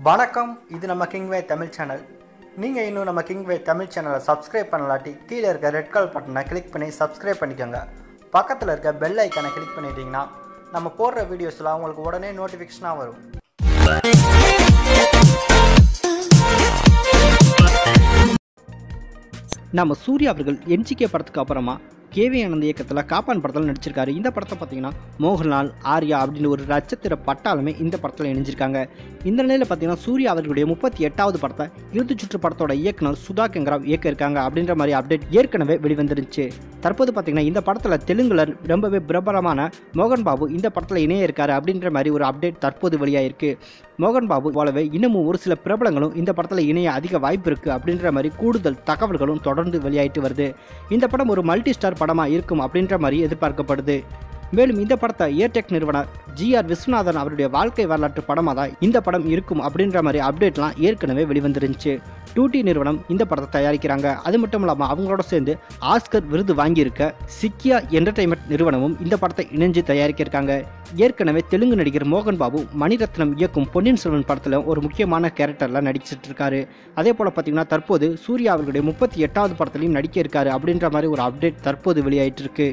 வணக்கம். இது நம்ம கிங்வே தமிழ் சேனல். நீங்கள் இன்னும் நம்ம கிங்வே தமிழ் சேனலை சப்ஸ்கிரைப் பண்ணலாட்டி கீழே இருக்க ரெட் கலர் பட்டனை கிளிக் பண்ணி சப்ஸ்கிரைப் பண்ணிக்கோங்க. பக்கத்தில் இருக்க பெல் ஐக்கானை கிளிக் பண்ணிட்டீங்கன்னா நம்ம போடுற வீடியோஸ்லாம் உங்களுக்கு உடனே நோட்டிஃபிகேஷனாக வரும். நம்ம சூர்யா அவர்கள் என்ஜிகே படத்துக்கு அப்புறமா கேவி ஆனந்த் இயக்கத்தில் காப்பான் படத்தில் நடிச்சிருக்காரு. இந்த படத்தை பார்த்தீங்கன்னா மோகன்லால், ஆர்யா அப்படின்னு ஒரு நட்சத்திர பட்டாலுமே இந்த படத்தில் இணைஞ்சிருக்காங்க. இந்த நிலையில் பார்த்தீங்கன்னா சூர்யா அவர்களுடைய 38வது படத்தை இறுதிச் சுற்று படத்தோட இயக்குனர் சுதா கெங்கராவ் இயக்க இருக்காங்க அப்படின்ற மாதிரி அப்டேட் ஏற்கனவே வெளிவந்துருச்சு. தற்போது பார்த்தீங்கன்னா இந்த படத்தில் தெலுங்குல ரொம்பவே பிரபலமான மோகன் பாபு இந்த படத்தில் இணைய இருக்காரு அப்படின்ற மாதிரி ஒரு அப்டேட் தற்போது வெளியாயிருக்கு. மோகன் பாபு போலவே இன்னமும் ஒரு சில பிரபலங்களும் இந்த படத்தில் இணைய அதிக வாய்ப்பு இருக்குது அப்படின்ற மாதிரி கூடுதல் தகவல்களும் தொடர்ந்து வெளியாயிட்டு வருது. இந்த படம் ஒரு மல்டி ஸ்டார் படமாக இருக்கும் அப்படின்ற மாதிரி எதிர்பார்க்கப்படுது. மேலும் இந்த படத்தை ஏர்டெக் நிறுவனர் ஜிஆர் விஸ்வநாதன் அவருடைய வாழ்க்கை வரலாற்று படமாக தான் இந்த படம் இருக்கும் அப்படின்ற மாதிரி அப்டேட்லாம் ஏற்கனவே வெளிவந்துருந்துச்சு. 2T நிறுவனம் இந்த படத்தை தயாரிக்கிறாங்க. அது மட்டும் இல்லாமல் அவங்களோட சேர்ந்து ஆஸ்கர் விருது வாங்கியிருக்க சிக்கியா என்டர்டைன்மெண்ட் நிறுவனமும் இந்த படத்தை இணைஞ்சு தயாரிக்கிருக்காங்க. ஏற்கனவே தெலுங்கு நடிகர் மோகன் பாபு மணிரத்னம் இயக்கும் பொன்னியின் செல்வன் படத்தில் ஒரு முக்கியமான கேரக்டரில் நடிச்சிட்டு இருக்காரு. அதே போல் பார்த்தீங்கன்னா தற்போது சூர்யா அவர்களுடைய 38வது படத்திலையும் நடிக்க இருக்காரு அப்படின்ற மாதிரி ஒரு அப்டேட் தற்போது வெளியாயிட்டு இருக்கு.